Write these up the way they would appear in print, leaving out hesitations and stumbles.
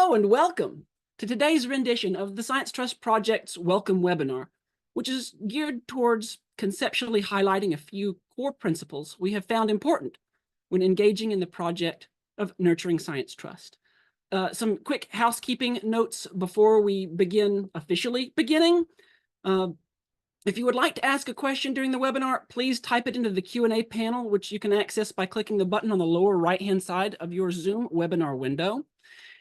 Hello and welcome to today's rendition of the Science Trust Project's Welcome Webinar, which is geared towards conceptually highlighting a few core principles we have found important when engaging in the project of nurturing science trust. Some quick housekeeping notes before we begin officially beginning. If you would like to ask a question during the webinar, please type it into the Q&A panel, which you can access by clicking the button on the lower right-hand side of your Zoom webinar window.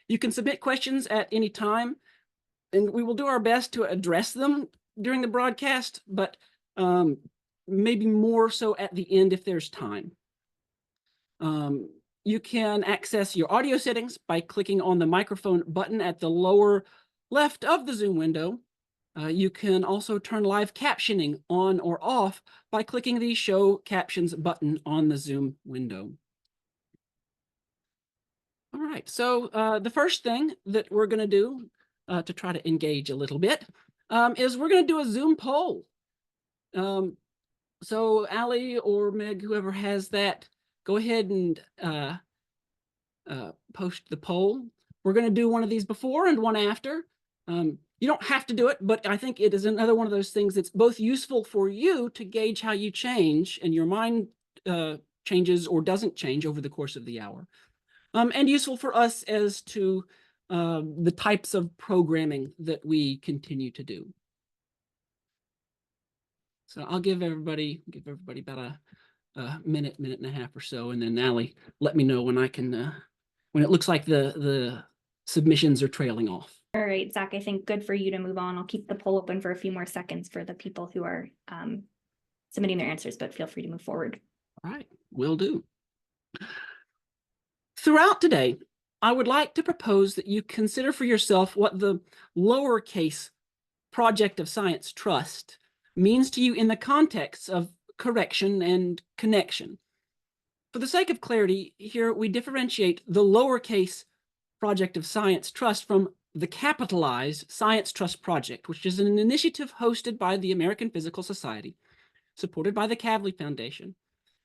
You can submit questions at any time, and we will do our best to address them during the broadcast, but maybe more so at the end if there's time. You can access your audio settings by clicking on the microphone button at the lower left of the Zoom window. You can also turn live captioning on or off by clicking the Show Captions button on the Zoom window. All right, so the first thing that we're going to do to try to engage a little bit is we're going to do a Zoom poll. So Allie or Meg, whoever has that, go ahead and post the poll. We're going to do one of these before and one after. You don't have to do it, but I think it is another one of those things that's both useful for you to gauge how you change and your mind changes or doesn't change over the course of the hour. And useful for us as to the types of programming that we continue to do. So I'll give everybody about a minute and a half or so, and then Allie, let me know when I can, when it looks like the submissions are trailing off. All right, Zach, I think good for you to move on. I'll keep the poll open for a few more seconds for the people who are submitting their answers, but feel free to move forward. All right, will do. Throughout today, I would like to propose that you consider for yourself what the lowercase project of science trust means to you in the context of correction and connection. For the sake of clarity, here we differentiate the lowercase project of science trust from the capitalized Science Trust Project, which is an initiative hosted by the American Physical Society, supported by the Kavli Foundation,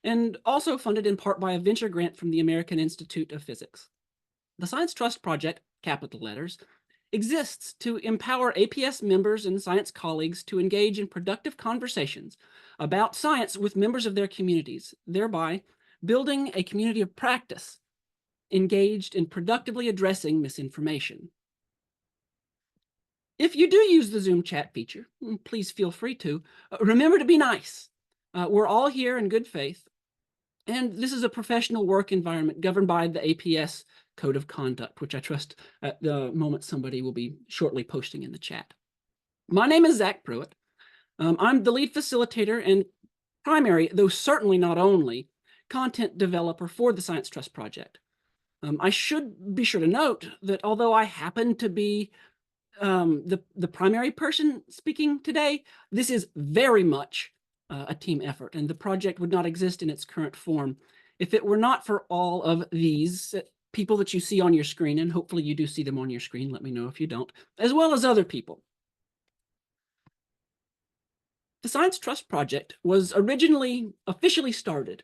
and also funded in part by a venture grant from the American Institute of Physics. The Science Trust Project, capital letters, exists to empower APS members and science colleagues to engage in productive conversations about science with members of their communities, thereby building a community of practice engaged in productively addressing misinformation. If you do use the Zoom chat feature, please feel free to. Remember to be nice. We're all here in good faith. And this is a professional work environment governed by the APS Code of Conduct, which I trust at the moment somebody will be shortly posting in the chat. My name is Zack Pruett. I'm the lead facilitator and primary, though certainly not only, content developer for the Science Trust Project. I should be sure to note that although I happen to be the primary person speaking today, this is very much a team effort, and the project would not exist in its current form if it were not for all of these people that you see on your screen, and hopefully you do see them on your screen, let me know if you don't, as well as other people. The Science Trust Project was originally officially started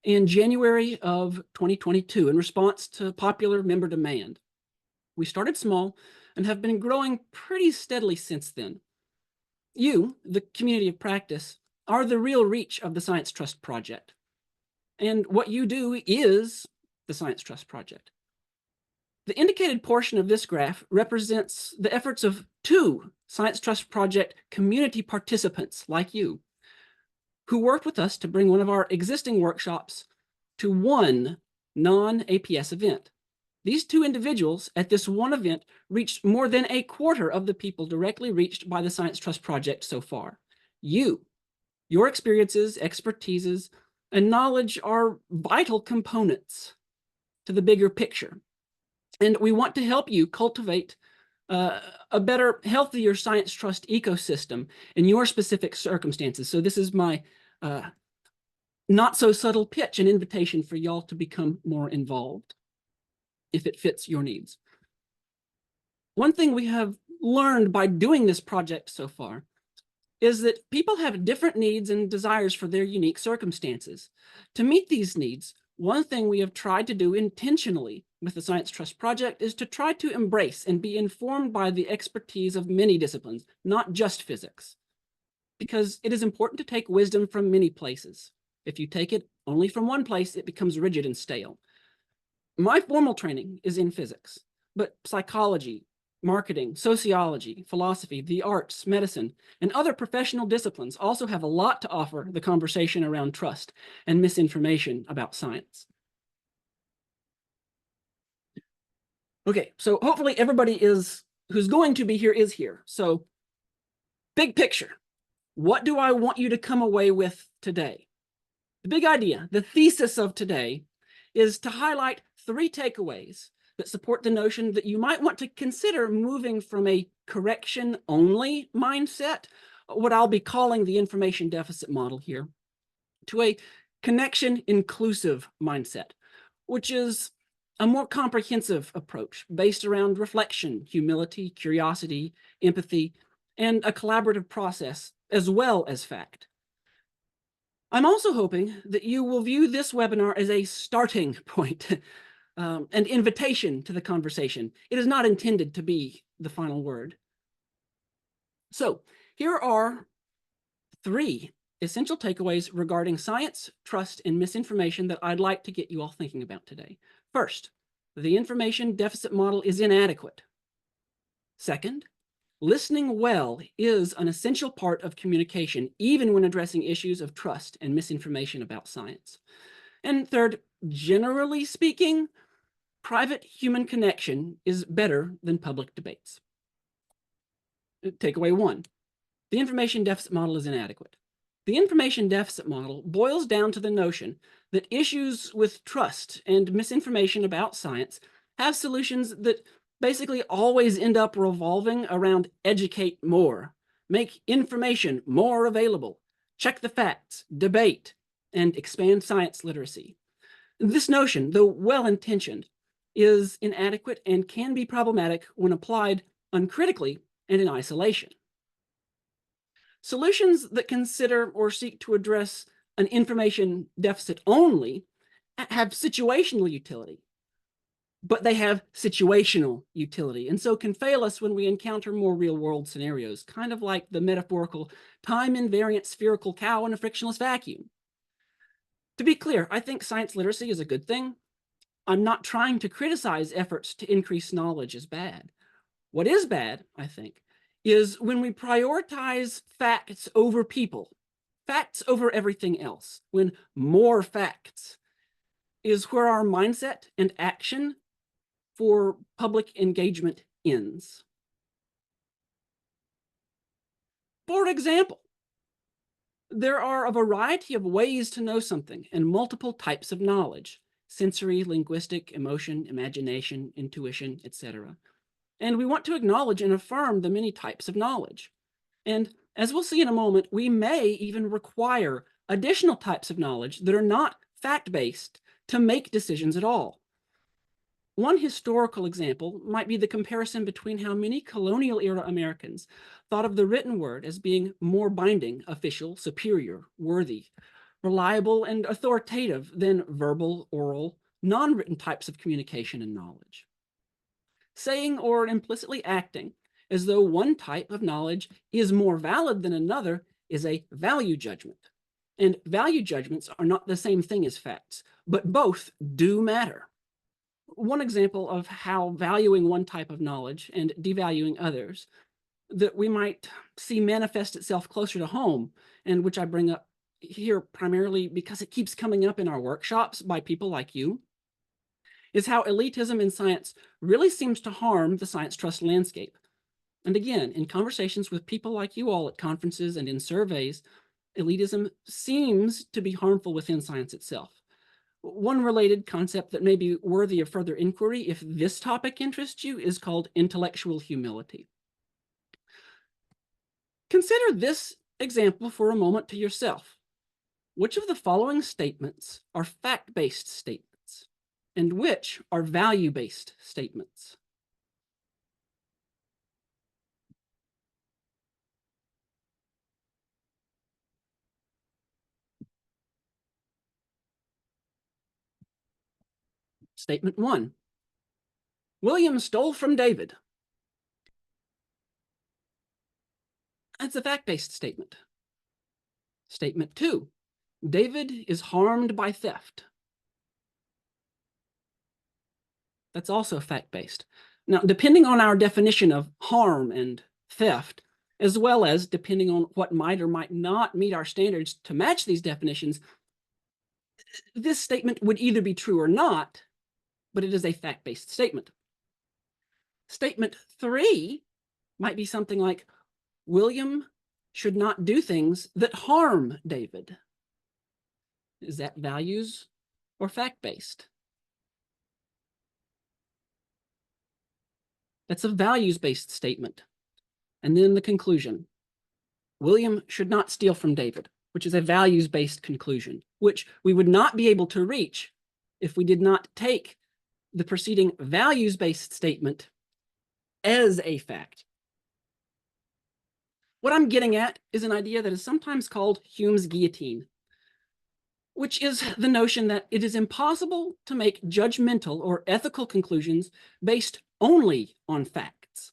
in January of 2022 in response to popular member demand. We started small and have been growing pretty steadily since then. You, the community of practice, are the real reach of the Science Trust Project. And what you do is the Science Trust Project. The indicated portion of this graph represents the efforts of 2 Science Trust Project community participants like you, who worked with us to bring one of our existing workshops to one non-APS event. These 2 individuals at this one event reached more than a quarter of the people directly reached by the Science Trust Project so far. Your experiences, expertises, and knowledge are vital components to the bigger picture. And we want to help you cultivate a better, healthier science trust ecosystem in your specific circumstances. So this is my not so subtle pitch, an invitation for y'all to become more involved if it fits your needs. One thing we have learned by doing this project so far is that people have different needs and desires for their unique circumstances. To meet these needs, One thing we have tried to do intentionally with the Science Trust Project is to try to embrace and be informed by the expertise of many disciplines, not just physics. Because it is important to take wisdom from many places. If you take it only from one place, it becomes rigid and stale. My formal training is in physics, but psychology, marketing, sociology, philosophy, the arts, medicine, and other professional disciplines also have a lot to offer the conversation around trust and misinformation about science. Okay, so hopefully everybody who's going to be here is here. So big picture, what do I want you to come away with today? The big idea, the thesis of today, is to highlight 3 takeaways that support the notion that you might want to consider moving from a correction-only mindset, what I'll be calling the information deficit model here, to a connection-inclusive mindset, which is a more comprehensive approach based around reflection, humility, curiosity, empathy, and a collaborative process, as well as fact. I'm also hoping that you will view this webinar as a starting point, an invitation to the conversation. It is not intended to be the final word. So here are 3 essential takeaways regarding science, trust, and misinformation that I'd like to get you all thinking about today. First, the information deficit model is inadequate. Second, listening well is an essential part of communication, even when addressing issues of trust and misinformation about science. And third, generally speaking, private human connection is better than public debates. Takeaway 1, the information deficit model is inadequate. The information deficit model boils down to the notion that issues with trust and misinformation about science have solutions that basically always end up revolving around educate more, make information more available, check the facts, debate, and expand science literacy. This notion, though well-intentioned, is inadequate and can be problematic when applied uncritically and in isolation. Solutions that consider or seek to address an information deficit only have situational utility, but they have situational utility, and so can fail us when we encounter more real-world scenarios, kind of like the metaphorical time-invariant spherical cow in a frictionless vacuum. To be clear, I think science literacy is a good thing. I'm not trying to criticize efforts to increase knowledge as bad. What is bad, I think, is when we prioritize facts over people, facts over everything else, when more facts is where our mindset and action for public engagement ends. For example, there are a variety of ways to know something and multiple types of knowledge: sensory, linguistic, emotion, imagination, intuition, etc. And we want to acknowledge and affirm the many types of knowledge. And as we'll see in a moment, we may even require additional types of knowledge that are not fact-based to make decisions at all. One historical example might be the comparison between how many colonial-era Americans thought of the written word as being more binding, official, superior, worthy, reliable, and authoritative than verbal, oral, non-written types of communication and knowledge. Saying or implicitly acting as though one type of knowledge is more valid than another is a value judgment. And value judgments are not the same thing as facts, but both do matter. One example of how valuing one type of knowledge and devaluing others that we might see manifest itself closer to home, and which I bring up here primarily because it keeps coming up in our workshops by people like you, is how elitism in science really seems to harm the science trust landscape. And again, in conversations with people like you all at conferences and in surveys, elitism seems to be harmful within science itself. One related concept that may be worthy of further inquiry if this topic interests you is called intellectual humility. Consider this example for a moment to yourself. Which of the following statements are fact-based statements, and which are value-based statements? Statement 1. William stole from David. That's a fact-based statement. Statement 2. David is harmed by theft. That's also fact-based. Now, depending on our definition of harm and theft, as well as depending on what might or might not meet our standards to match these definitions, this statement would either be true or not, but it is a fact-based statement. Statement 3 might be something like, William should not do things that harm David. Is that values or fact-based? That's a values-based statement. And then the conclusion. William should not steal from David, which is a values-based conclusion, which we would not be able to reach if we did not take the preceding values-based statement as a fact. What I'm getting at is an idea that is sometimes called Hume's guillotine, which is the notion that it is impossible to make judgmental or ethical conclusions based only on facts.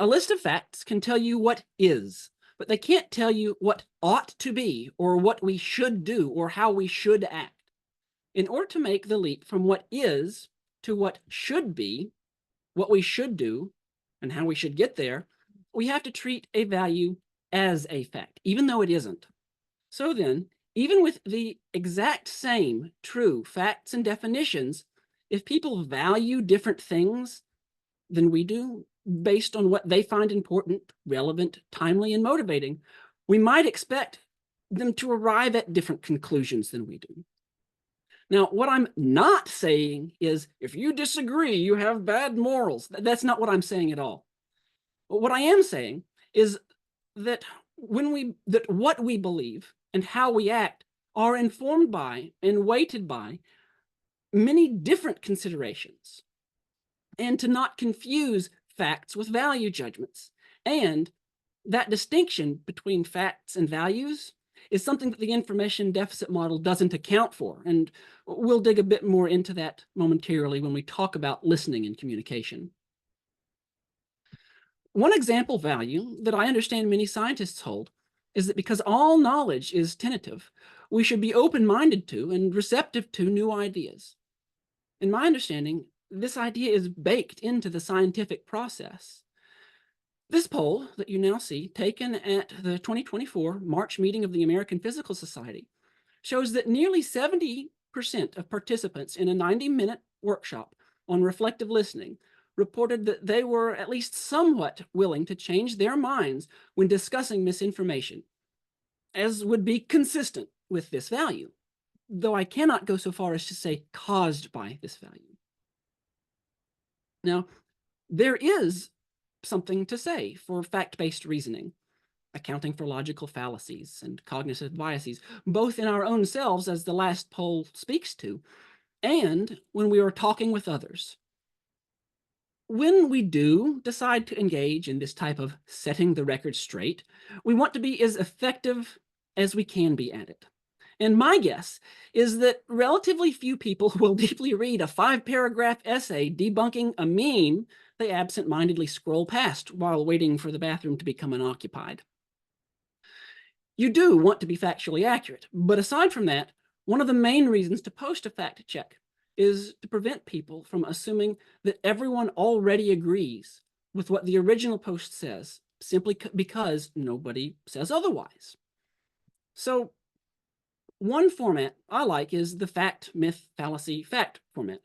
A list of facts can tell you what is, but they can't tell you what ought to be or what we should do or how we should act. In order to make the leap from what is to what should be, what we should do, and how we should get there, we have to treat a value as a fact, even though it isn't. So then, even with the exact same true facts and definitions, if people value different things than we do, based on what they find important, relevant, timely, and motivating, we might expect them to arrive at different conclusions than we do. Now, what I'm not saying is, if you disagree, you have bad morals. That's not what I'm saying at all. But what I am saying is that what we believe and how we act are informed by and weighted by many different considerations, and to not confuse facts with value judgments. And that distinction between facts and values is something that the information deficit model doesn't account for. And we'll dig a bit more into that momentarily when we talk about listening and communication. One example value that I understand many scientists hold is that because all knowledge is tentative, we should be open-minded to and receptive to new ideas. In my understanding, this idea is baked into the scientific process. This poll that you now see, taken at the 2024 March meeting of the American Physical Society, shows that nearly 70% of participants in a 90-minute workshop on reflective listening reported that they were at least somewhat willing to change their minds when discussing misinformation, as would be consistent with this value, though I cannot go so far as to say caused by this value. Now, there is something to say for fact-based reasoning, accounting for logical fallacies and cognitive biases, both in our own selves, as the last poll speaks to, and when we are talking with others. When we do decide to engage in this type of setting the record straight, we want to be as effective as we can be at it. And my guess is that relatively few people will deeply read a 5-paragraph essay debunking a meme they absent-mindedly scroll past while waiting for the bathroom to become unoccupied. You do want to be factually accurate, but aside from that, one of the main reasons to post a fact check is to prevent people from assuming that everyone already agrees with what the original post says, simply because nobody says otherwise. So one format I like is the fact, myth, fallacy, fact format.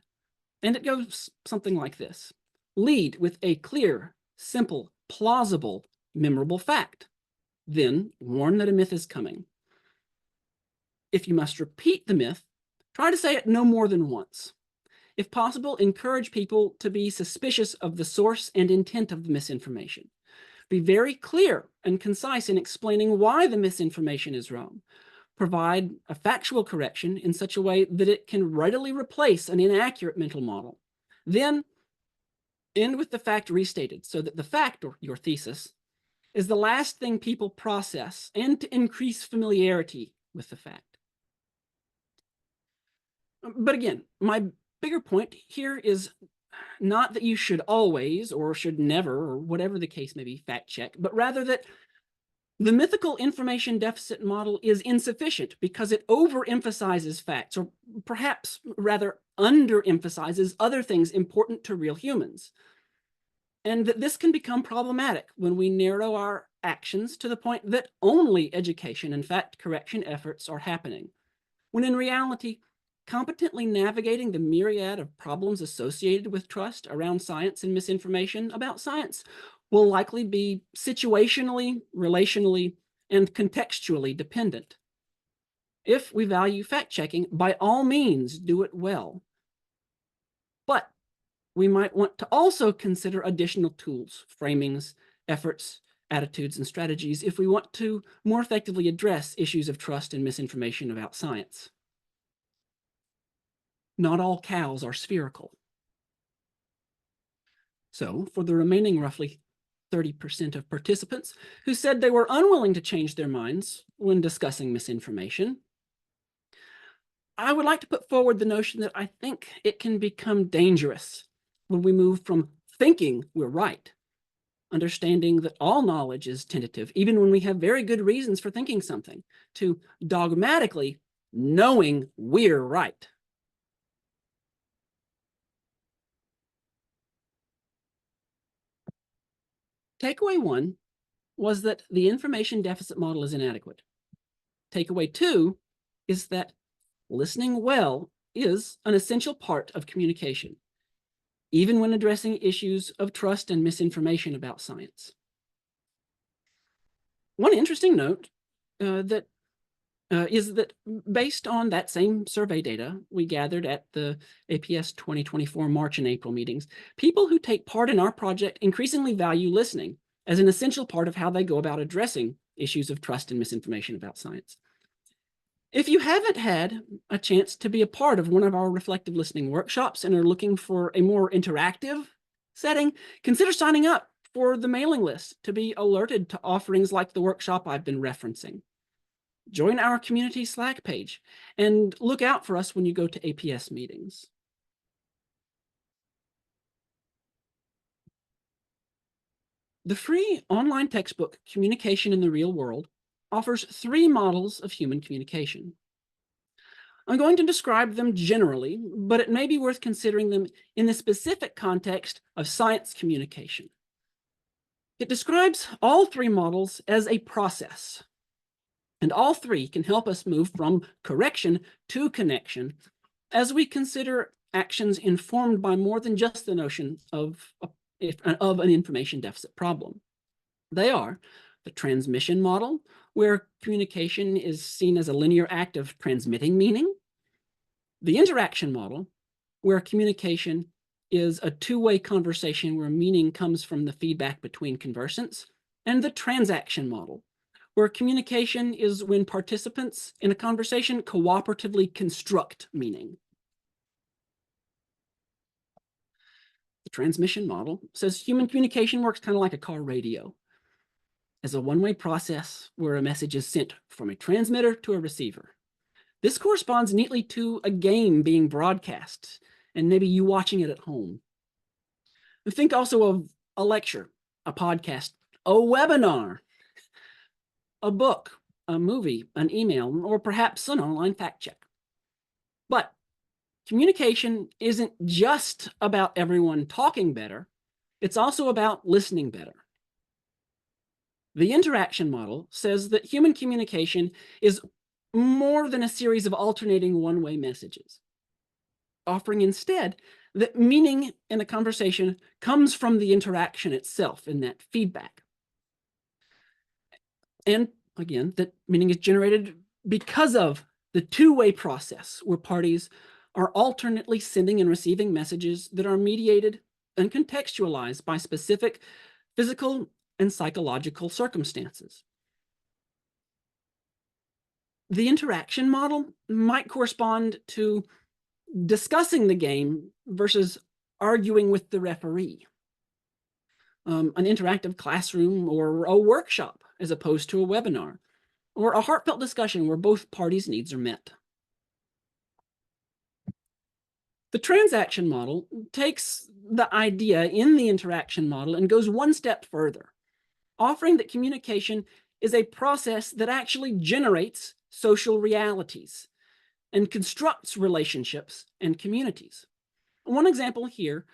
And it goes something like this. Lead with a clear, simple, plausible, memorable fact. Then warn that a myth is coming. If you must repeat the myth, try to say it no more than once. If possible, encourage people to be suspicious of the source and intent of the misinformation. Be very clear and concise in explaining why the misinformation is wrong. Provide a factual correction in such a way that it can readily replace an inaccurate mental model. Then end with the fact restated so that the fact, or your thesis, is the last thing people process, and to increase familiarity with the fact. But again, my bigger point here is not that you should always or should never, or whatever the case may be, fact check, but rather that the mythical information deficit model is insufficient because it overemphasizes facts, or perhaps rather underemphasizes other things important to real humans. And that this can become problematic when we narrow our actions to the point that only education and fact correction efforts are happening, when in reality, competently navigating the myriad of problems associated with trust around science and misinformation about science will likely be situationally, relationally, and contextually dependent. If we value fact-checking, by all means, do it well. But we might want to also consider additional tools, framings, efforts, attitudes, and strategies if we want to more effectively address issues of trust and misinformation about science. Not all cows are spherical. So, for the remaining roughly 30% of participants who said they were unwilling to change their minds when discussing misinformation, I would like to put forward the notion that I think it can become dangerous when we move from thinking we're right, understanding that all knowledge is tentative, even when we have very good reasons for thinking something, to dogmatically knowing we're right. Takeaway 1 was that the information deficit model is inadequate. Takeaway 2 is that listening well is an essential part of communication, even when addressing issues of trust and misinformation about science. One interesting note is that based on that same survey data we gathered at the APS 2024 March and April meetings, people who take part in our project increasingly value listening as an essential part of how they go about addressing issues of trust and misinformation about science. If you haven't had a chance to be a part of one of our reflective listening workshops and are looking for a more interactive setting, consider signing up for the mailing list to be alerted to offerings like the workshop I've been referencing. Join our community Slack page and look out for us when you go to APS meetings. The free online textbook, Communication in the Real World, offers 3 models of human communication. I'm going to describe them generally, but it may be worth considering them in the specific context of science communication. It describes all 3 models as a process, and all 3 can help us move from correction to connection as we consider actions informed by more than just the notion of an information deficit problem. They are the transmission model, where communication is seen as a linear act of transmitting meaning; the interaction model, where communication is a two-way conversation where meaning comes from the feedback between conversants; and the transaction model, where communication is when participants in a conversation cooperatively construct meaning. The transmission model says human communication works kind of like a car radio, as a one-way process where a message is sent from a transmitter to a receiver. This corresponds neatly to a game being broadcast, and maybe you watching it at home. Think also of a lecture, a podcast, a webinar, a book, a movie, an email, or perhaps an online fact check. But communication isn't just about everyone talking better, it's also about listening better. The interaction model says that human communication is more than a series of alternating one-way messages, offering instead that meaning in a conversation comes from the interaction itself in that feedback. And again, that meaning is generated because of the two-way process where parties are alternately sending and receiving messages that are mediated and contextualized by specific physical and psychological circumstances. The interaction model might correspond to discussing the game versus arguing with the referee. An interactive classroom or a workshop as opposed to a webinar, or a heartfelt discussion where both parties' needs are met. The transaction model takes the idea in the interaction model and goes one step further, offering that communication is a process that actually generates social realities and constructs relationships and communities. One example here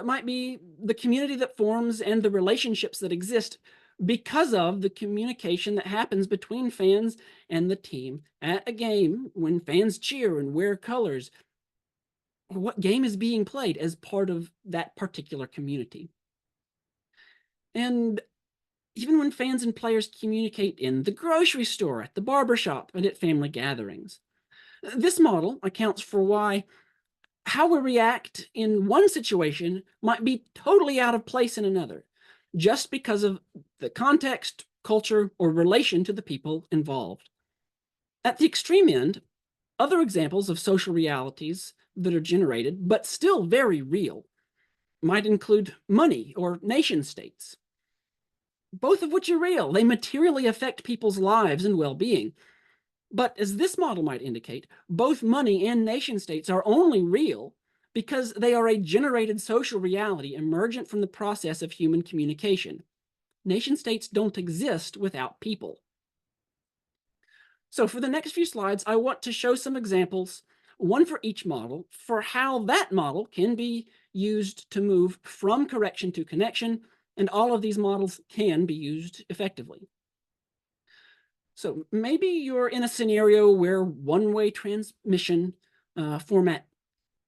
might be the community that forms and the relationships that exist because of the communication that happens between fans and the team at a game when fans cheer and wear colors, or what game is being played as part of that particular community. And even when fans and players communicate in the grocery store, at the barbershop, and at family gatherings. This model accounts for why how we react in one situation might be totally out of place in another, just because of the context, culture, or relation to the people involved. At the extreme end, other examples of social realities that are generated, but still very real, might include money or nation states, both of which are real. They materially affect people's lives and well-being. But as this model might indicate, both money and nation states are only real because they are a generated social reality emergent from the process of human communication. Nation states don't exist without people. So for the next few slides, I want to show some examples, one for each model, for how that model can be used to move from correction to connection, and all of these models can be used effectively. So maybe you're in a scenario where one-way transmission format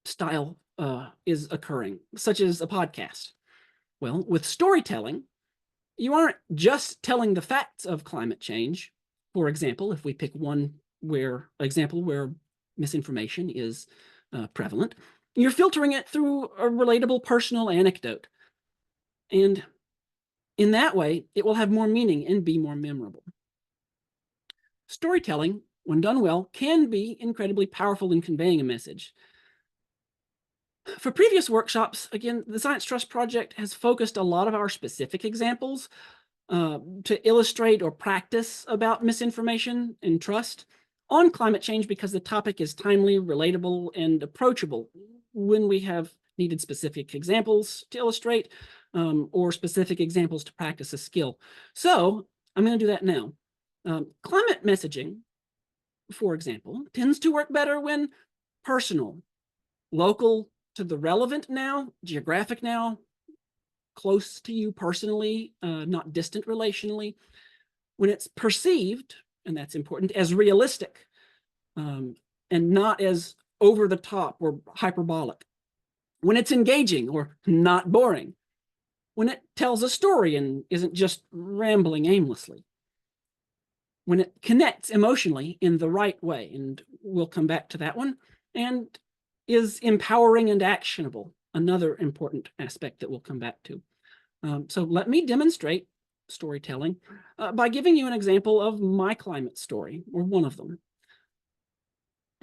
style is occurring, such as a podcast. Well, with storytelling, you aren't just telling the facts of climate change. For example, if we pick one example where misinformation is prevalent, you're filtering it through a relatable personal anecdote. And in that way, it will have more meaning and be more memorable. Storytelling, when done well, can be incredibly powerful in conveying a message. For previous workshops, again, the Science Trust Project has focused a lot of our specific examples to illustrate or practice about misinformation and trust on climate change because the topic is timely, relatable, and approachable when we have needed specific examples to illustrate or specific examples to practice a skill. So I'm going to do that now. Climate messaging, for example, tends to work better when personal, local to the relevant now, geographic now, close to you personally, not distant relationally, when it's perceived, and that's important, as realistic and not as over the top or hyperbolic, when it's engaging or not boring, when it tells a story and isn't just rambling aimlessly, when it connects emotionally in the right way, and we'll come back to that one, and is empowering and actionable, another important aspect that we'll come back to. So let me demonstrate storytelling by giving you an example of my climate story, or one of them.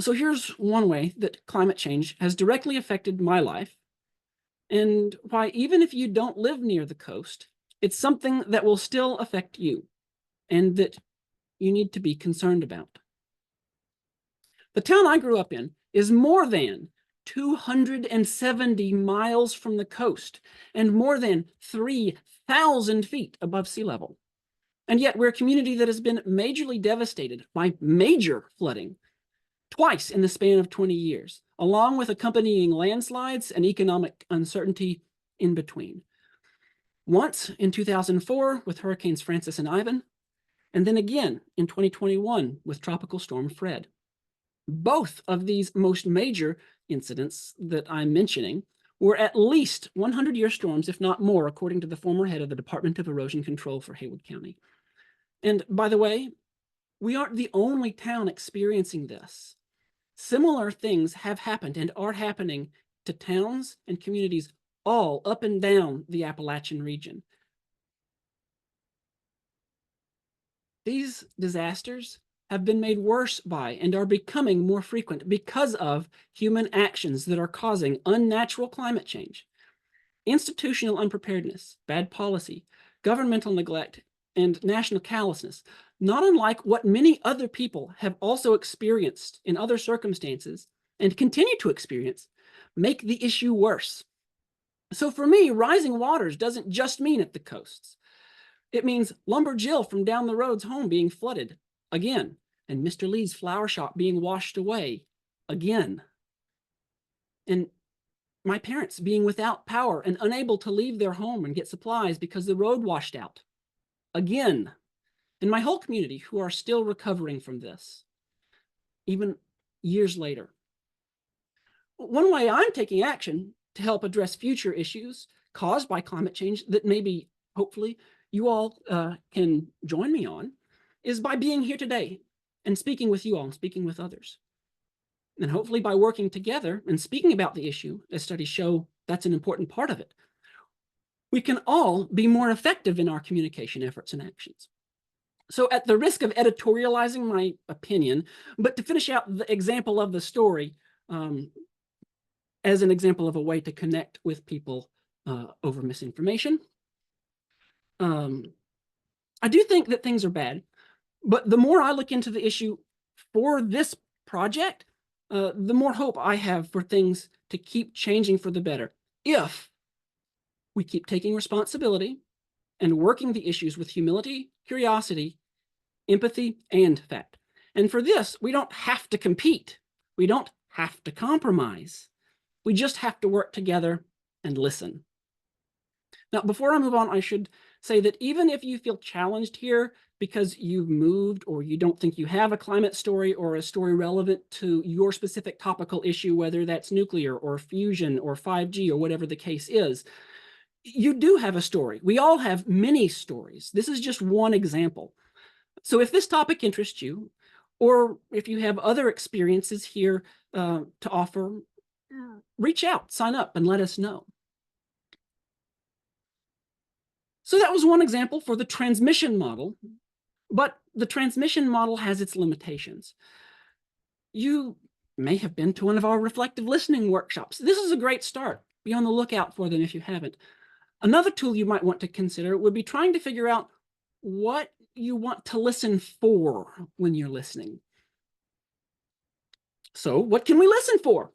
So here's one way that climate change has directly affected my life, and why even if you don't live near the coast, it's something that will still affect you, and that you need to be concerned about. The town I grew up in is more than 270 miles from the coast and more than 3,000 feet above sea level. And yet we're a community that has been majorly devastated by major flooding twice in the span of 20 years, along with accompanying landslides and economic uncertainty in between. Once in 2004 with Hurricanes Francis and Ivan, and then again in 2021 with Tropical Storm Fred. Both of these most major incidents that I'm mentioning were at least 100-year storms, if not more, according to the former head of the Department of Erosion Control for Haywood County. And by the way, we aren't the only town experiencing this. Similar things have happened and are happening to towns and communities all up and down the Appalachian region. These disasters have been made worse by and are becoming more frequent because of human actions that are causing unnatural climate change. Institutional unpreparedness, bad policy, governmental neglect, and national callousness, not unlike what many other people have also experienced in other circumstances and continue to experience, make the issue worse. So for me, rising waters doesn't just mean at the coasts. It means Lumber Jill from down the road's home being flooded again, and Mr. Lee's flower shop being washed away again. And my parents being without power and unable to leave their home and get supplies because the road washed out again. And my whole community who are still recovering from this, even years later. One way I'm taking action to help address future issues caused by climate change that maybe, hopefully, you all can join me on is by being here today and speaking with you all and speaking with others. And hopefully by working together and speaking about the issue, as studies show that's an important part of it, we can all be more effective in our communication efforts and actions. So at the risk of editorializing my opinion, but to finish out the example of the story as an example of a way to connect with people over misinformation, I do think that things are bad, but the more I look into the issue for this project, the more hope I have for things to keep changing for the better if we keep taking responsibility and working the issues with humility, curiosity, empathy, and fact. And for this, we don't have to compete. We don't have to compromise. We just have to work together and listen. Now, before I move on, I should say that even if you feel challenged here because you've moved or you don't think you have a climate story or a story relevant to your specific topical issue, whether that's nuclear or fusion or 5G or whatever the case is, you do have a story. We all have many stories. This is just one example. So if this topic interests you, or if you have other experiences here to offer, reach out, sign up, and let us know. So that was one example for the transmission model, but the transmission model has its limitations. You may have been to one of our reflective listening workshops. This is a great start. Be on the lookout for them if you haven't. Another tool you might want to consider would be trying to figure out what you want to listen for when you're listening. So what can we listen for?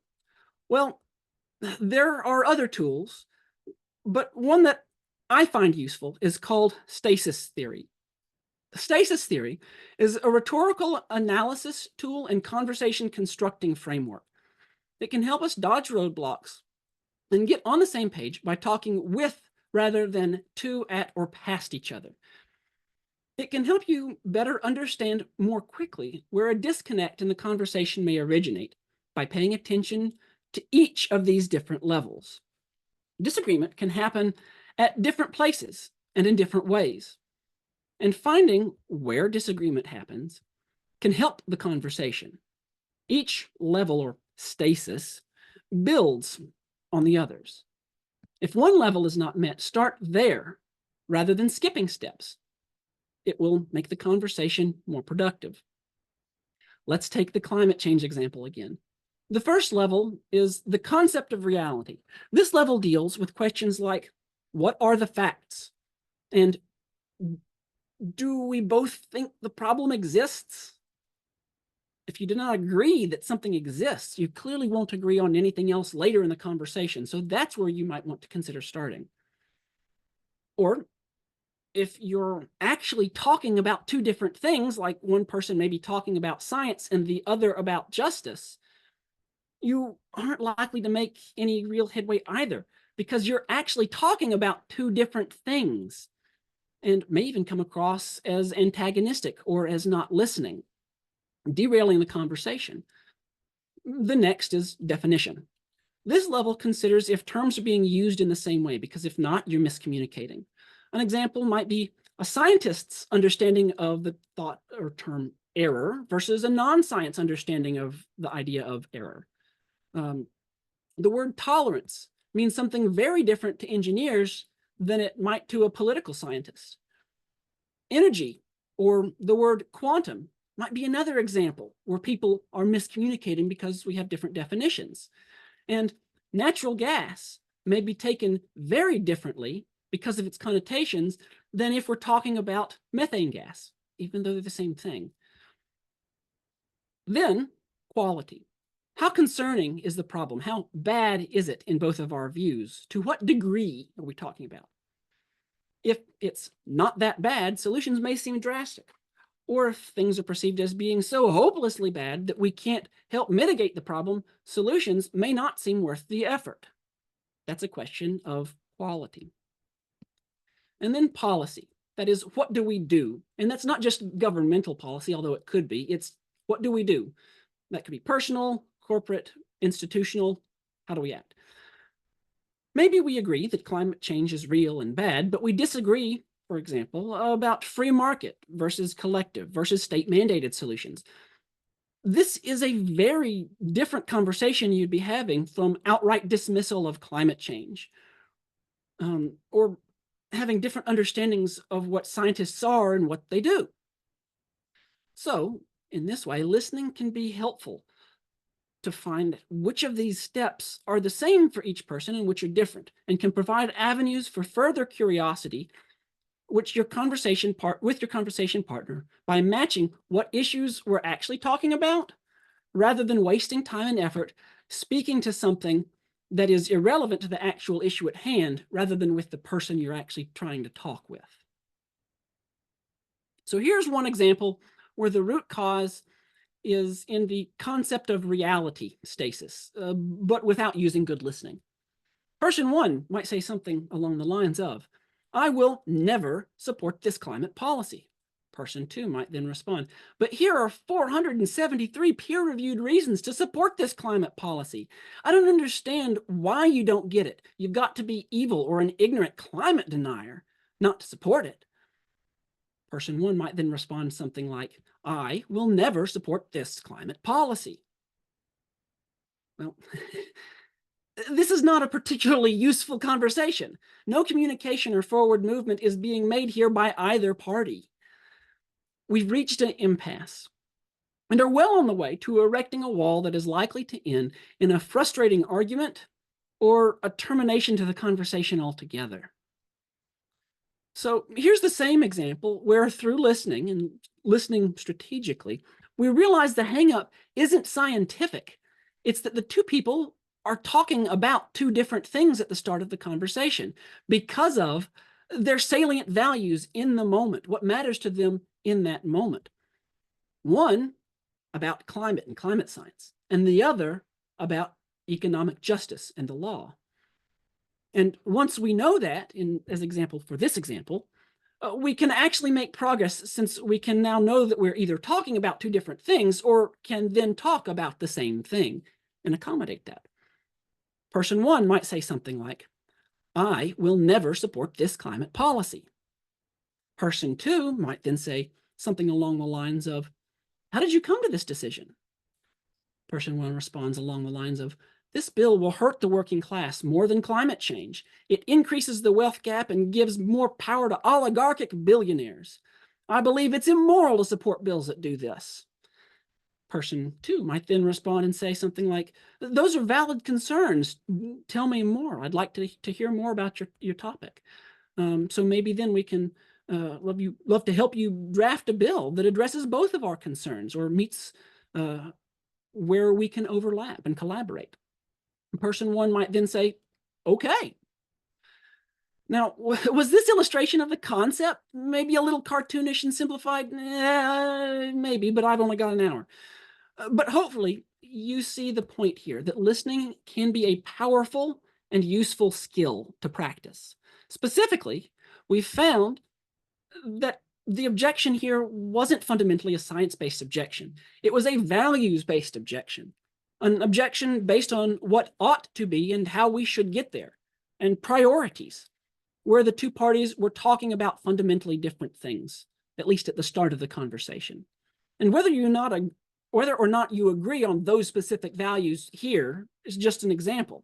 Well, there are other tools, but one that I find useful is called stasis theory. Stasis theory is a rhetorical analysis tool and conversation constructing framework that can help us dodge roadblocks and get on the same page by talking with rather than to, at, or past each other. It can help you better understand more quickly where a disconnect in the conversation may originate by paying attention to each of these different levels. Disagreement can happen at different places and in different ways. And finding where disagreement happens can help the conversation. Each level or stasis builds on the others. If one level is not met, start there rather than skipping steps. It will make the conversation more productive. Let's take the climate change example again. The first level is the concept of reality. This level deals with questions like, what are the facts? And do we both think the problem exists? If you do not agree that something exists, you clearly won't agree on anything else later in the conversation. So that's where you might want to consider starting. Or if you're actually talking about two different things, like one person may be talking about science and the other about justice, you aren't likely to make any real headway either, because you're actually talking about two different things and may even come across as antagonistic or as not listening, derailing the conversation. The next is definition. This level considers if terms are being used in the same way, because if not, you're miscommunicating. An example might be a scientist's understanding of the thought or term error versus a non-science understanding of the idea of error. The word tolerance means something very different to engineers than it might to a political scientist. Energy, or the word quantum, might be another example where people are miscommunicating because we have different definitions. And natural gas may be taken very differently because of its connotations than if we're talking about methane gas, even though they're the same thing. Then, quality. How concerning is the problem? How bad is it in both of our views? To what degree are we talking about? If it's not that bad, solutions may seem drastic. Or if things are perceived as being so hopelessly bad that we can't help mitigate the problem, solutions may not seem worth the effort. That's a question of quality. And then policy. That is, what do we do? And that's not just governmental policy, although it could be. It's what do we do? That could be personal, corporate, institutional. How do we act? Maybe we agree that climate change is real and bad, but we disagree, for example, about free market versus collective versus state mandated solutions. This is a very different conversation you'd be having from outright dismissal of climate change, or having different understandings of what scientists are and what they do. So, in this way, listening can be helpful to find which of these steps are the same for each person and which are different, and can provide avenues for further curiosity with your conversation partner by matching what issues we're actually talking about, rather than wasting time and effort speaking to something that is irrelevant to the actual issue at hand, rather than with the person you're actually trying to talk with. So here's one example where the root cause is in the concept of reality stasis, but without using good listening. Person one might say something along the lines of, I will never support this climate policy. Person two might then respond, but here are 473 peer-reviewed reasons to support this climate policy. I don't understand why you don't get it. You've got to be evil or an ignorant climate denier not to support it. Person one might then respond something like, I will never support this climate policy. Well, this is not a particularly useful conversation. No communication or forward movement is being made here by either party. We've reached an impasse and are well on the way to erecting a wall that is likely to end in a frustrating argument or a termination to the conversation altogether. So here's the same example where, through listening and listening strategically, we realize the hangup isn't scientific. It's that the two people are talking about two different things at the start of the conversation because of their salient values in the moment, what matters to them in that moment. One about climate and climate science, and the other about economic justice and the law. And once we know that, as example for this example, we can actually make progress, since we can now know that we're either talking about two different things or can then talk about the same thing and accommodate that. Person one might say something like, I will never support this climate policy. Person two might then say something along the lines of, how did you come to this decision? Person one responds along the lines of, this bill will hurt the working class more than climate change. It increases the wealth gap and gives more power to oligarchic billionaires. I believe it's immoral to support bills that do this. Person two might then respond and say something like, those are valid concerns. Tell me more. I'd like to hear more about your topic. So maybe then we can love to help you draft a bill that addresses both of our concerns or meets where we can overlap and collaborate. Person one might then say, okay. Now, was this illustration of the concept maybe a little cartoonish and simplified? Maybe, but I've only got an hour. But hopefully you see the point here, that listening can be a powerful and useful skill to practice. Specifically, we found that the objection here wasn't fundamentally a science-based objection. It was a values-based objection. An objection based on what ought to be and how we should get there, and priorities, where the two parties were talking about fundamentally different things, at least at the start of the conversation. And whether or not you agree on those specific values here is just an example.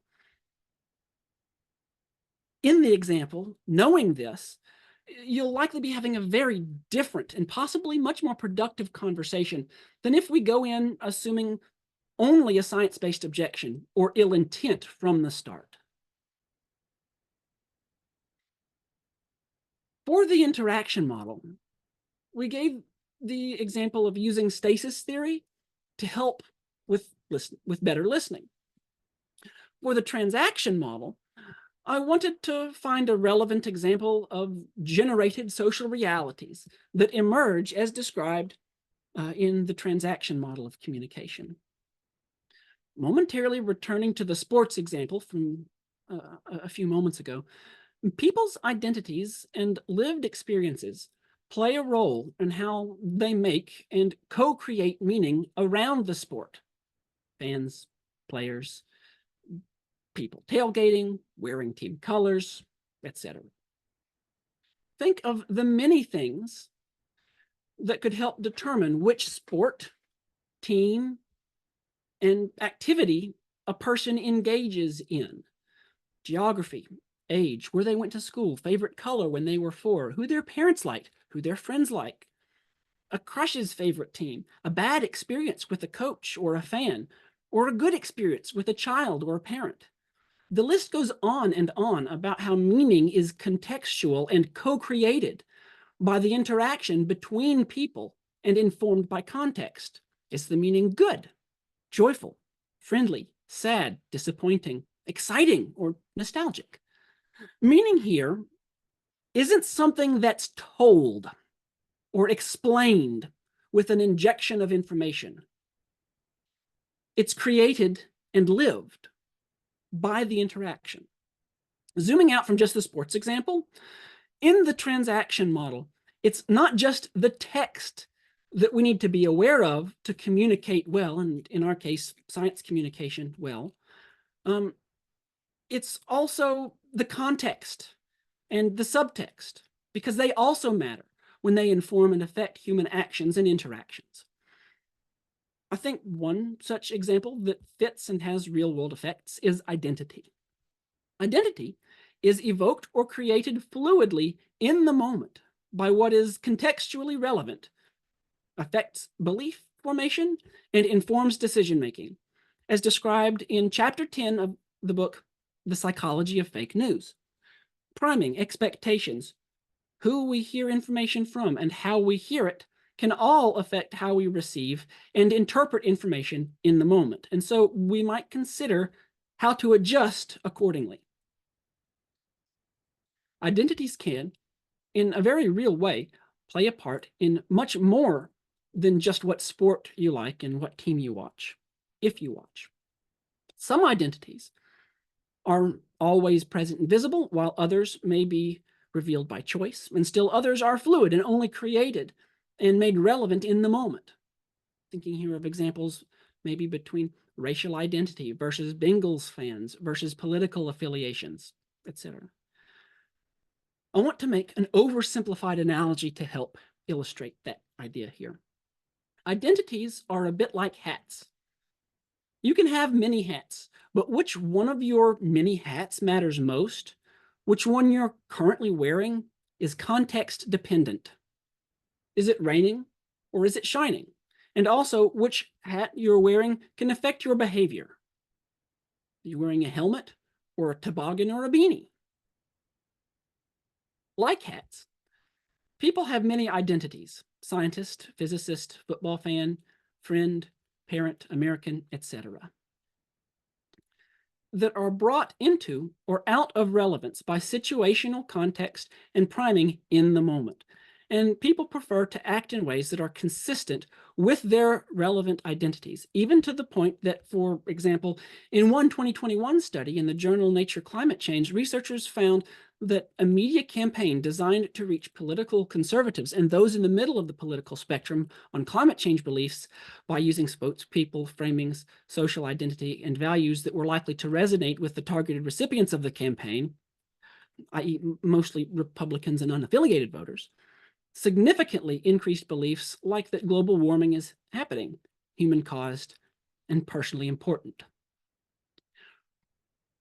In the example, knowing this, you'll likely be having a very different and possibly much more productive conversation than if we go in assuming only a science-based objection or ill intent from the start. For the interaction model, we gave the example of using stasis theory to help with better listening. For the transaction model, I wanted to find a relevant example of generated social realities that emerge as described in the transaction model of communication. Momentarily returning to the sports example from a few moments ago, people's identities and lived experiences play a role in how they make and co-create meaning around the sport. Fans, players, people tailgating, wearing team colors, etc. Think of the many things that could help determine which sport, team, and activity a person engages in. Geography, age, where they went to school, favorite color when they were 4, who their parents liked, who their friends like, a crush's favorite team, a bad experience with a coach or a fan, or a good experience with a child or a parent. The list goes on and on about how meaning is contextual and co-created by the interaction between people and informed by context. Is the meaning good, joyful, friendly, sad, disappointing, exciting, or nostalgic? Meaning here isn't something that's told or explained with an injection of information. It's created and lived by the interaction. Zooming out from just the sports example, in the transaction model, it's not just the text that we need to be aware of to communicate well, and in our case, science communication well. It's also the context and the subtext, because they also matter when they inform and affect human actions and interactions. I think one such example that fits and has real-world effects is identity. Identity is evoked or created fluidly in the moment by what is contextually relevant, affects belief formation, and informs decision-making, as described in Chapter 10 of the book, The Psychology of Fake News. Priming, expectations, who we hear information from, and how we hear it can all affect how we receive and interpret information in the moment. And so we might consider how to adjust accordingly. Identities can, in a very real way, play a part in much more than just what sport you like and what team you watch, if you watch. Some identities are always present and visible, while others may be revealed by choice, and still others are fluid and only created and made relevant in the moment. Thinking here of examples maybe between racial identity versus Bengals fans versus political affiliations, etc. I want to make an oversimplified analogy to help illustrate that idea here. Identities are a bit like hats. You can have many hats, but which one of your many hats matters most? Which one you're currently wearing is context dependent. Is it raining or is it shining? And also, which hat you're wearing can affect your behavior. Are you wearing a helmet or a toboggan or a beanie? Like hats, people have many identities: scientist, physicist, football fan, friend, parent, American, etc. that are brought into or out of relevance by situational context and priming in the moment. And people prefer to act in ways that are consistent with their relevant identities, even to the point that, for example, in one 2021 study in the journal Nature Climate Change, researchers found that a media campaign designed to reach political conservatives and those in the middle of the political spectrum on climate change beliefs by using spokespeople, framings, social identity, and values that were likely to resonate with the targeted recipients of the campaign, i.e. mostly Republicans and unaffiliated voters, significantly increased beliefs like that global warming is happening, human-caused, and personally important.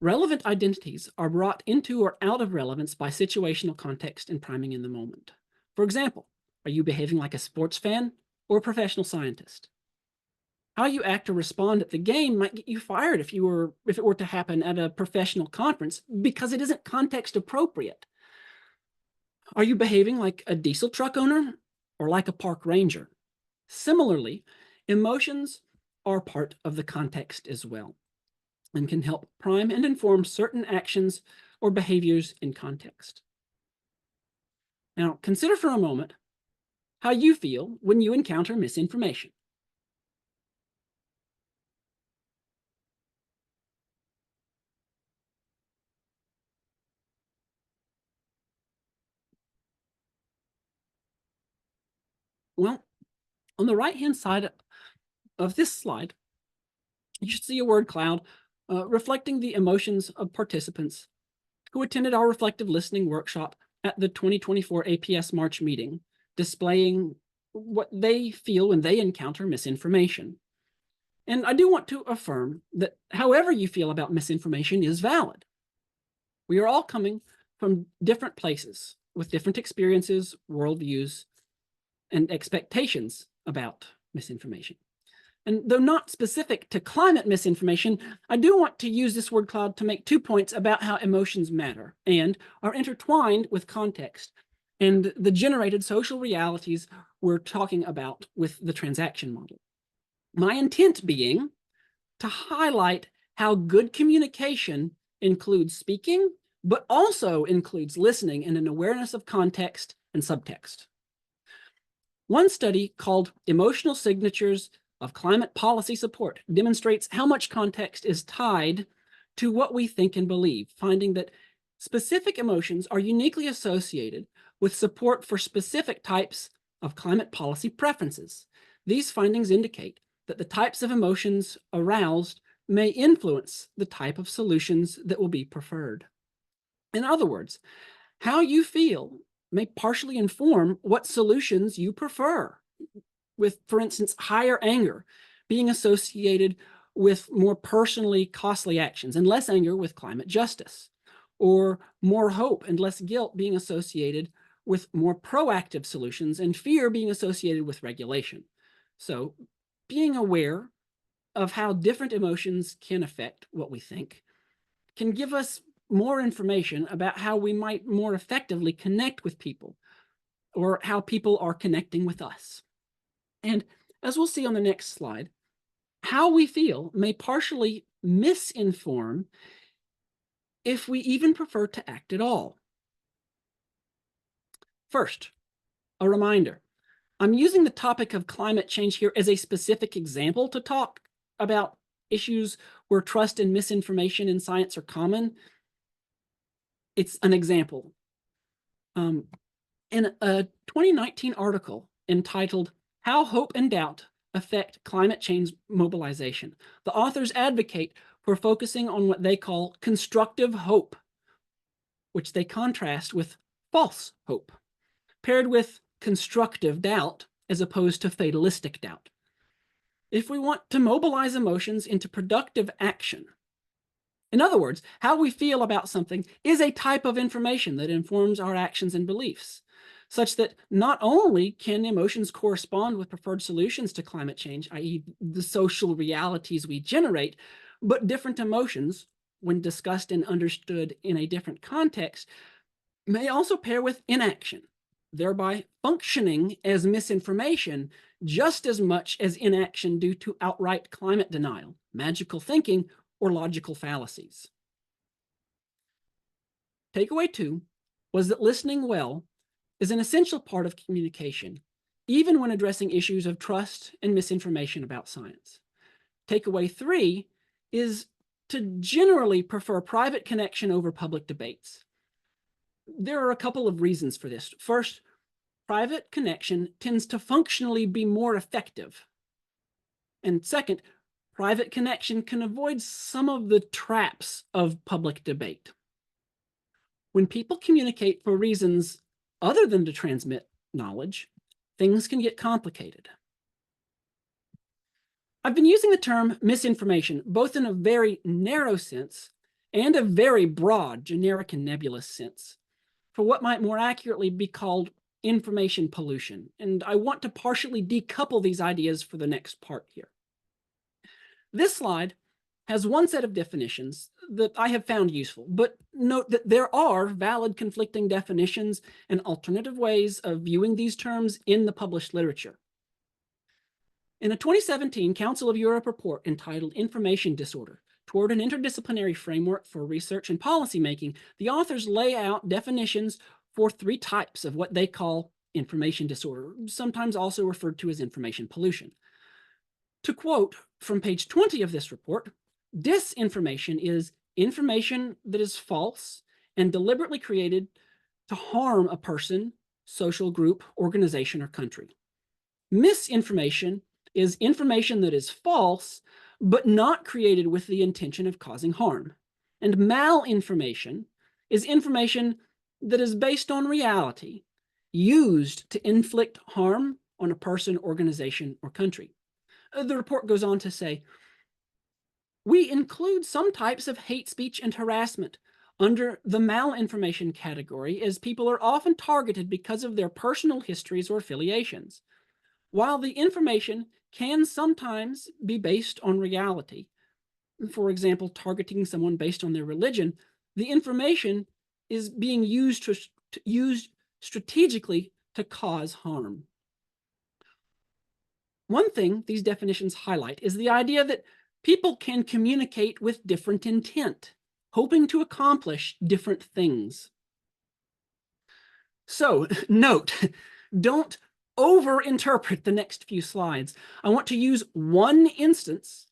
Relevant identities are brought into or out of relevance by situational context and priming in the moment. For example, are you behaving like a sports fan or a professional scientist? How you act or respond at the game might get you fired if it were to happen at a professional conference because it isn't context appropriate. Are you behaving like a diesel truck owner or like a park ranger? Similarly, emotions are part of the context as well and can help prime and inform certain actions or behaviors in context. Now, consider for a moment how you feel when you encounter misinformation. Well, on the right-hand side of this slide, you should see a word cloud reflecting the emotions of participants who attended our reflective listening workshop at the 2024 APS March meeting, displaying what they feel when they encounter misinformation. And I do want to affirm that however you feel about misinformation is valid. We are all coming from different places with different experiences, worldviews, and expectations about misinformation. And though not specific to climate misinformation, I do want to use this word cloud to make 2 points about how emotions matter and are intertwined with context and the generated social realities we're talking about with the transaction model. My intent being to highlight how good communication includes speaking, but also includes listening and an awareness of context and subtext. One study called Emotional Signatures of Climate Policy Support demonstrates how much context is tied to what we think and believe, finding that specific emotions are uniquely associated with support for specific types of climate policy preferences. These findings indicate that the types of emotions aroused may influence the type of solutions that will be preferred. In other words, how you feel may partially inform what solutions you prefer, with, for instance, higher anger being associated with more personally costly actions and less anger with climate justice, or more hope and less guilt being associated with more proactive solutions and fear being associated with regulation. So being aware of how different emotions can affect what we think can give us more information about how we might more effectively connect with people or how people are connecting with us. And as we'll see on the next slide, how we feel may partially misinform if we even prefer to act at all. First, a reminder. I'm using the topic of climate change here as a specific example to talk about issues where trust and misinformation in science are common. It's an example. In a 2019 article entitled How Hope and Doubt Affect Climate Change Mobilization, the authors advocate for focusing on what they call constructive hope, which they contrast with false hope, paired with constructive doubt as opposed to fatalistic doubt. If we want to mobilize emotions into productive action, in other words, how we feel about something is a type of information that informs our actions and beliefs, such that not only can emotions correspond with preferred solutions to climate change, i.e. the social realities we generate, but different emotions, when discussed and understood in a different context, may also pair with inaction, thereby functioning as misinformation just as much as inaction due to outright climate denial, magical thinking, or logical fallacies. Takeaway 2 was that listening well is an essential part of communication, even when addressing issues of trust and misinformation about science. Takeaway 3 is to generally prefer private connection over public debates. There are a couple of reasons for this. First, private connection tends to functionally be more effective. And second, private connection can avoid some of the traps of public debate. When people communicate for reasons other than to transmit knowledge, things can get complicated. I've been using the term misinformation both in a very narrow sense and a very broad, generic and nebulous sense for what might more accurately be called information pollution. And I want to partially decouple these ideas for the next part here. This slide has one set of definitions that I have found useful, but note that there are valid conflicting definitions and alternative ways of viewing these terms in the published literature. In a 2017 Council of Europe report entitled Information Disorder, Toward an Interdisciplinary Framework for Research and Policymaking, the authors lay out definitions for 3 types of what they call information disorder, sometimes also referred to as information pollution. To quote from page 20 of this report, disinformation is information that is false and deliberately created to harm a person, social group, organization, or country. Misinformation is information that is false, but not created with the intention of causing harm. And malinformation is information that is based on reality, used to inflict harm on a person, organization, or country. The report goes on to say, we include some types of hate speech and harassment under the malinformation category, as people are often targeted because of their personal histories or affiliations. While the information can sometimes be based on reality, for example, targeting someone based on their religion, the information is being used strategically to cause harm. One thing these definitions highlight is the idea that people can communicate with different intent, hoping to accomplish different things. So, note, don't overinterpret the next few slides. I want to use one instance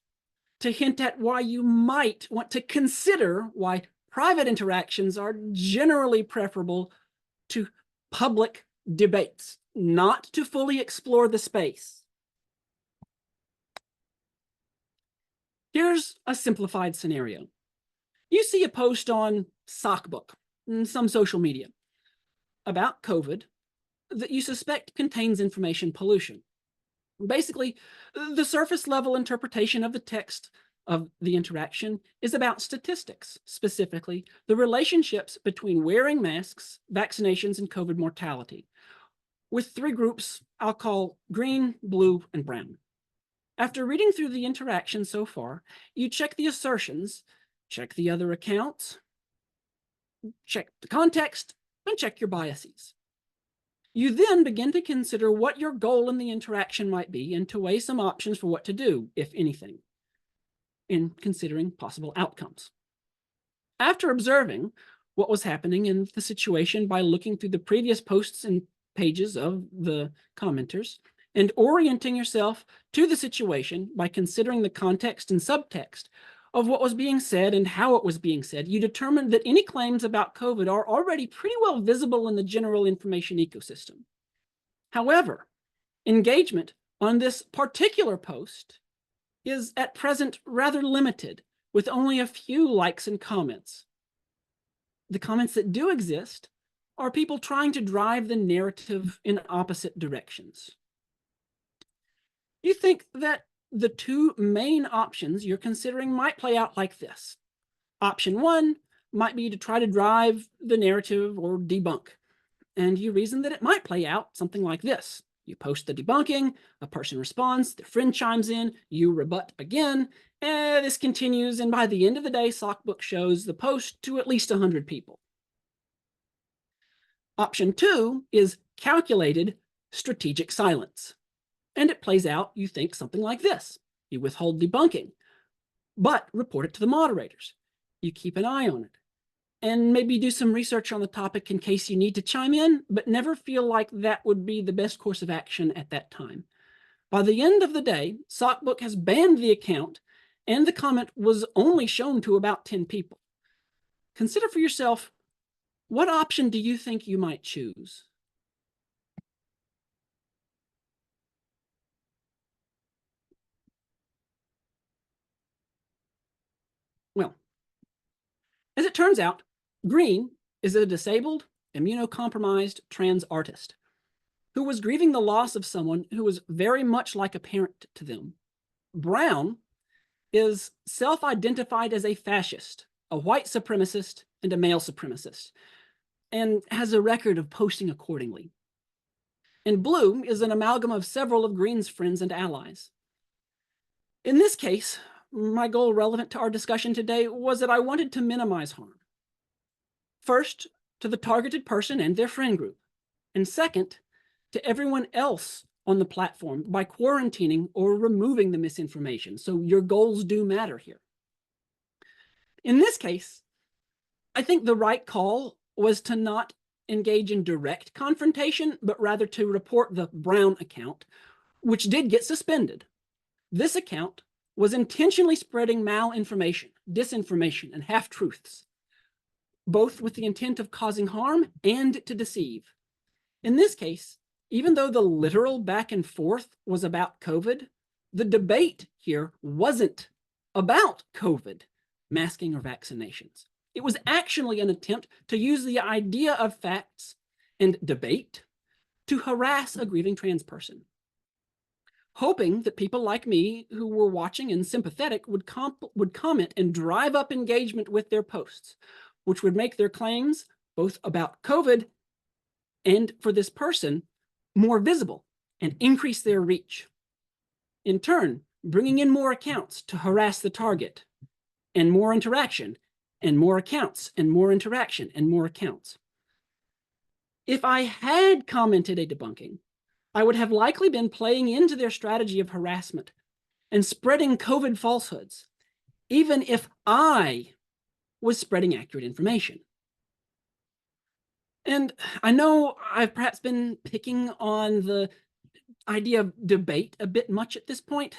to hint at why you might want to consider why private interactions are generally preferable to public debates, not to fully explore the space. Here's a simplified scenario. You see a post on Sockbook, some social media, about COVID that you suspect contains information pollution. Basically, the surface level interpretation of the text of the interaction is about statistics, specifically the relationships between wearing masks, vaccinations, and COVID mortality, with 3 groups I'll call green, blue, and brown. After reading through the interaction so far, you check the assertions, check the other accounts, check the context, and check your biases. You then begin to consider what your goal in the interaction might be and to weigh some options for what to do, if anything, in considering possible outcomes. After observing what was happening in the situation by looking through the previous posts and pages of the commenters, and orienting yourself to the situation by considering the context and subtext of what was being said and how it was being said, you determined that any claims about COVID are already pretty well visible in the general information ecosystem. However, engagement on this particular post is at present rather limited, with only a few likes and comments. The comments that do exist are people trying to drive the narrative in opposite directions. You think that the 2 main options you're considering might play out like this. Option 1 might be to try to drive the narrative or debunk, and you reason that it might play out something like this. You post the debunking, a person responds, their friend chimes in, you rebut again, and this continues, and by the end of the day, Sockbook shows the post to at least 100 people. Option 2 is calculated strategic silence. And it plays out, you think, something like this. You withhold debunking, but report it to the moderators. You keep an eye on it, and maybe do some research on the topic in case you need to chime in, but never feel like that would be the best course of action at that time. By the end of the day, Sockbook has banned the account, and the comment was only shown to about 10 people. Consider for yourself, what option do you think you might choose? Well, as it turns out, Green is a disabled, immunocompromised trans artist who was grieving the loss of someone who was very much like a parent to them. Brown is self-identified as a fascist, a white supremacist, and a male supremacist, and has a record of posting accordingly. And Blue is an amalgam of several of Green's friends and allies. In this case, my goal relevant to our discussion today was that I wanted to minimize harm. First, to the targeted person and their friend group, and second, to everyone else on the platform by quarantining or removing the misinformation. So your goals do matter here. In this case, I think the right call was to not engage in direct confrontation, but rather to report the Brown account, which did get suspended. This account was intentionally spreading malinformation, disinformation, and half-truths, both with the intent of causing harm and to deceive. In this case, even though the literal back and forth was about COVID, the debate here wasn't about COVID, masking, or vaccinations. It was actually an attempt to use the idea of facts and debate to harass a grieving trans person, hoping that people like me who were watching and sympathetic would comment and drive up engagement with their posts, which would make their claims, both about COVID and for this person, more visible and increase their reach. In turn, bringing in more accounts to harass the target, and more interaction, and more accounts, and more interaction, and more accounts. If I had commented a debunking, I would have likely been playing into their strategy of harassment and spreading COVID falsehoods, even if I was spreading accurate information. And I know I've perhaps been picking on the idea of debate a bit much at this point.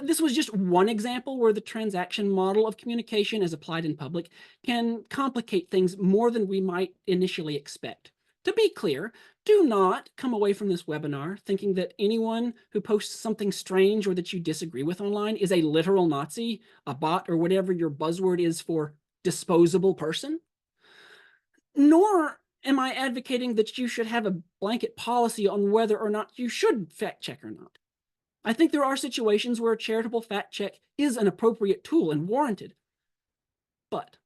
This was just one example where the transaction model of communication as applied in public can complicate things more than we might initially expect. To be clear, do not come away from this webinar thinking that anyone who posts something strange or that you disagree with online is a literal Nazi, a bot, or whatever your buzzword is for disposable person. Nor am I advocating that you should have a blanket policy on whether or not you should fact check or not. I think there are situations where a charitable fact check is an appropriate tool and warranted. But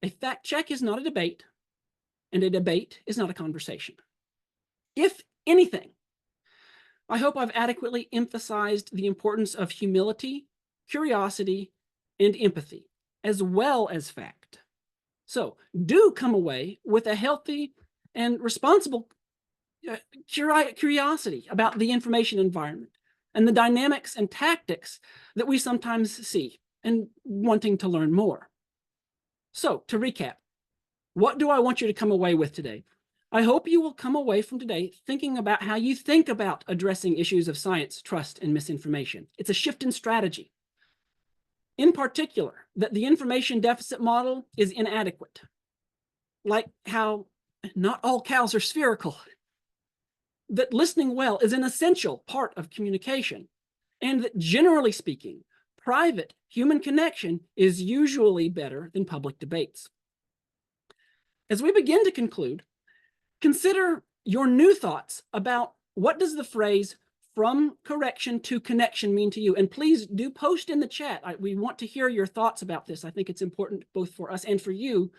a fact check is not a debate, and a debate is not a conversation. If anything, I hope I've adequately emphasized the importance of humility, curiosity, and empathy, as well as fact. So do come away with a healthy and responsible curiosity about the information environment and the dynamics and tactics that we sometimes see, and wanting to learn more. So to recap, what do I want you to come away with today? I hope you will come away from today thinking about how you think about addressing issues of science, trust, and misinformation. It's a shift in strategy. In particular, that the information deficit model is inadequate, like how not all cows are spherical, that listening well is an essential part of communication, and that generally speaking, private human connection is usually better than public debates. As we begin to conclude, consider your new thoughts about what does the phrase "from correction to connection" mean to you? And please do post in the chat. We want to hear your thoughts about this. I think it's important both for us and for you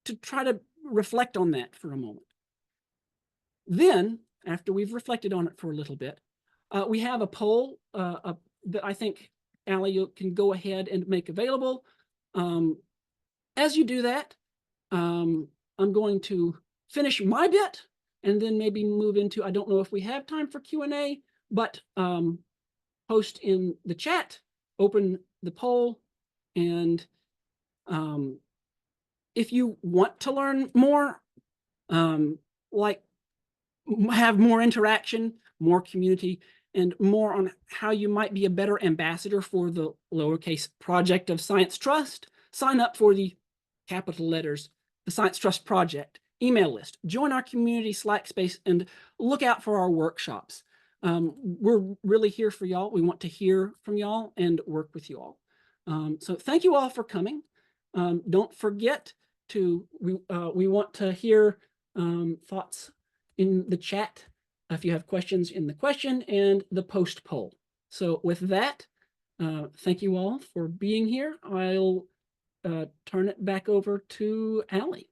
to try to reflect on that for a moment. Then, after we've reflected on it for a little bit, we have a poll that I think, Allie, you can go ahead and make available. As you do that, I'm going to finish my bit and then maybe move into, I don't know if we have time for Q&A, but post in the chat, open the poll, and if you want to learn more, like have more interaction, more community, and more on how you might be a better ambassador for the lowercase project of Science Trust, sign up for the capital letters, the Science Trust Project email list, join our community Slack space, and look out for our workshops. We're really here for y'all. We want to hear from y'all and work with you all. So thank you all for coming. Don't forget to, we want to hear thoughts in the chat if you have questions in the question and the post poll. So with that, thank you all for being here. I'll turn it back over to Allie.